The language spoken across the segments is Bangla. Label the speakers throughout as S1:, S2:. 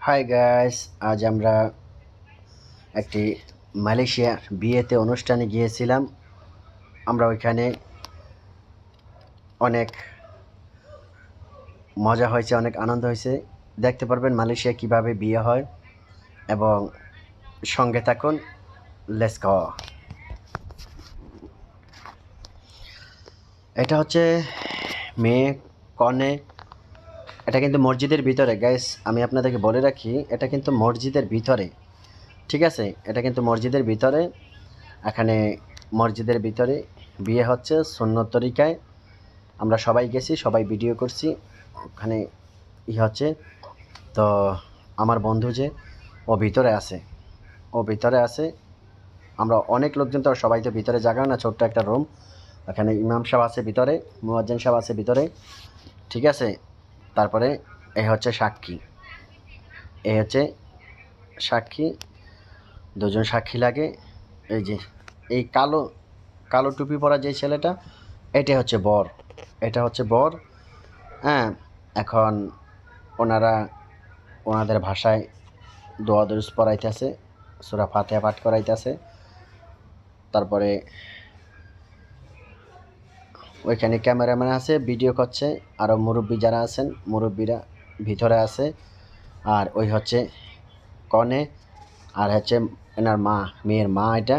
S1: হাই গাইস, আজ আমরা একটি মালয়েশিয়ার বিয়েতে অনুষ্ঠানে গিয়েছিলাম। আমরা ওইখানে অনেক মজা হয়েছে, অনেক আনন্দ হয়েছে। দেখতে পারবেন মালয়েশিয়া কিভাবে বিয়ে হয় এবং সঙ্গে থাকুন। Let's go. এটা হচ্ছে মেয়ে কনে। এটা কিন্তু মসজিদের ভিতরে গাইস, আমি আপনাদেরকে বলে রাখি, এটা কিন্তু মসজিদের ভিতরে, ঠিক আছে? এটা কিন্তু মসজিদের ভিতরে। এখানে মসজিদের ভিতরে বিয়ে হচ্ছে সুন্নত তরিকায়। আমরা সবাই গেছি, সবাই ভিডিও করছি। ওখানে হচ্ছে তো আমার বন্ধু যে ও ভিতরে আছে। আমরা অনেক লোকজন, তো সবাই তো ভিতরে জায়গা না, ছোট্ট একটা রুম। এখানে ইমাম সাহেব আছে ভিতরে, মুয়াজ্জিন সাহেব আছে ভিতরে, ঠিক আছে? তারপরে এই হচ্ছে সাক্ষী, এই হচ্ছে সাক্ষী, দুজন সাক্ষী লাগে। এই যে এই কালো কালো টুপি পরা যে ছেলেটা, এটা হচ্ছে বর, এটা হচ্ছে বর। হ্যাঁ, এখন ওনাদের ভাষায় দোয়া দরুদ পড়াইতেছে, সূরা ফাতিহা পাঠ করাইতেছে। তারপরে ওইখানে ক্যামেরাম্যান আছে, ভিডিও করছে। আরও মুরব্বী যারা আছেন, মুরব্বীরা ভিতরে আছে। আর ওই হচ্ছে কনে, আর হচ্ছে এনার মা, মেয়ের মা এটা।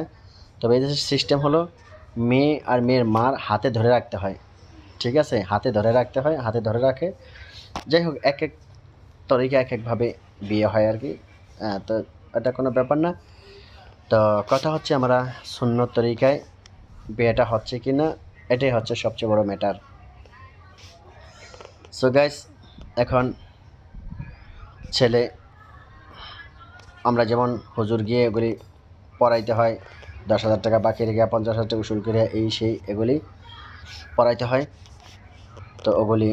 S1: তবে এই দেশের সিস্টেম হলো মেয়ে আর মেয়ের মার হাতে ধরে রাখতে হয়, ঠিক আছে? হাতে ধরে রাখতে হয়, হাতে ধরে রাখে। যাই হোক, এক এক তরিকা এক একভাবে বিয়ে হয় আর কি। তো এটা কোনো ব্যাপার না। তো কথা হচ্ছে আমরা সুন্নত তরিকায় বিয়েটা হচ্ছে কি না, এটাই হচ্ছে সবচেয়ে বড় ম্যাটার। সো গাইস, এখন ছেলে, আমরা যেমন হুজুর গিয়ে এগুলি পড়াইতে হয়, 10,000 টাকা বাকি রেখে 50,000 টাকা উসুল করে এই সেই এগুলি পড়াইতে হয়। তো ওগুলি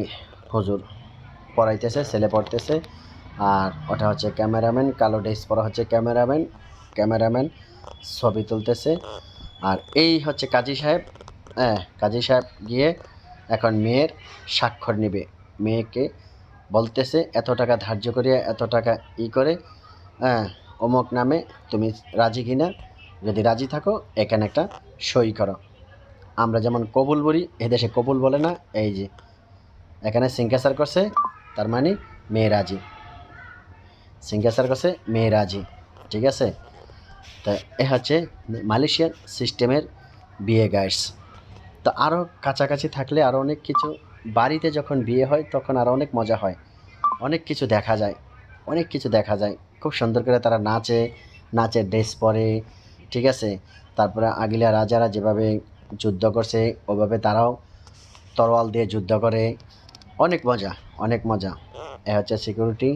S1: হুজুর পড়াইতেছে, ছেলে পড়তেছে। আর ওটা হচ্ছে ক্যামেরাম্যান, কালো ড্রেস পরা হচ্ছে ক্যামেরাম্যান ছবি তুলতেছে। আর এই হচ্ছে কাজী সাহেব। কাজী সাহেব গিয়ে এখন মেয়ের স্বাক্ষর নেবে। মেয়েকে বলতেছে এত টাকা ধার্য করিয়া এত টাকা করে, অমুক নামে তুমি রাজি কিনা, যদি রাজি থাকো এখানে একটা সই করো। আমরা যেমন কবুল বলি, এদেশে কবুল বলে না। এই যে এখানে সিঙ্কেসার করছে, তার মানে মেয়ে রাজি। সিঙ্কেসার করছে, মেয়ে রাজি, ঠিক আছে? তা এ হচ্ছে মালয়েশিয়ার সিস্টেমের বিয়ে গাইডস। তো আরও কাছাকাছি থাকলে আরও অনেক কিছু, বাড়িতে যখন বিয়ে হয় তখন আরও অনেক মজা হয়, অনেক কিছু দেখা যায়, অনেক কিছু দেখা যায়। খুব সুন্দর করে তারা নাচের ড্রেস পরে, ঠিক আছে? তারপরে আগিলা রাজারা যেভাবে যুদ্ধ করছে ওভাবে তারাও তরোয়াল দিয়ে যুদ্ধ করে। অনেক মজা, অনেক মজা। এ হচ্ছে সিকিউরিটি,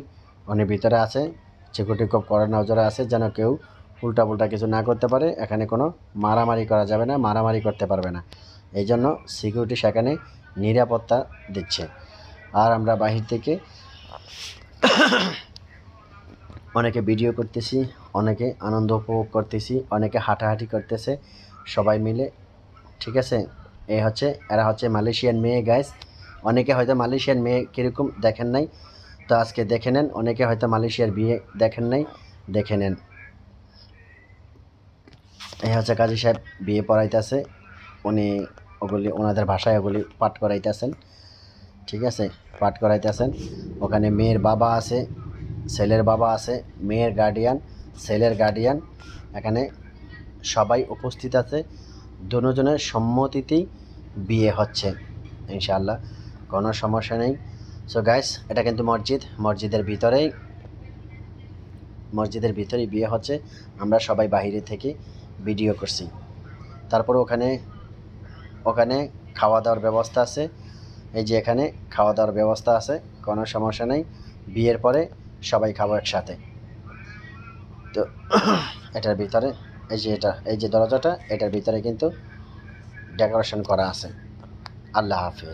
S1: উনি ভিতরে আছে। সিকিউরিটি খুব কড়া নজরে আছে, যেন কেউ উল্টাপুল্টা কিছু না করতে পারে। এখানে কোনো মারামারি করা যাবে না, মারামারি করতে পারবে না। এই জন্য সিকিউরিটি সেখানে নিরাপত্তা দিচ্ছে। আর আমরা বাহির থেকে অনেকে ভিডিও করতেছি, অনেকে আনন্দ উপভোগ করতেছি, অনেকে হাঁটাহাঁটি করতেছে সবাই মিলে, ঠিক আছে? এরা হচ্ছে মালয়েশিয়ান মেয়ে গাইস। অনেকে হয়তো মালয়েশিয়ান মেয়ে কীরকম দেখেন নাই, তো আজকে দেখে নেন। অনেকে হয়তো মালয়েশিয়ার বিয়ে দেখেন নাই, দেখে নেন। এই হচ্ছে কাজী সাহেব বিয়ে পড়াইতেছে। উনি ওনাদের ভাষায় ওগুলি পাঠ করাইতেছেন, ঠিক আছে? পাঠ করাইতেছেন। ওখানে মেয়ের বাবা আছে, ছেলের বাবা আছে, মেয়ের গার্ডিয়ান, ছেলের গার্ডিয়ান। এখানে সবাই উপস্থিত আছে। দুজনের সম্মতিতেই বিয়ে হচ্ছে ইনশাআল্লাহ, কোনো সমস্যা নেই। সো গাইস, এটা কিন্তু মসজিদের ভিতরেই বিয়ে হচ্ছে। আমরা সবাই বাইরে থেকে ভিডিও করছি। তারপরে ওখানে খাওয়া দাওয়ার ব্যবস্থা আছে। এই যে এখানে খাওয়া দাওয়ার ব্যবস্থা আছে, কোনো সমস্যা নেই। বিয়ের পরে সবাই খাবো একসাথে। তো এটার ভিতরে এই যে দরজাটা, এটার ভিতরে কিন্তু ডেকোরেশন করা আছে। আল্লাহ হাফেজ।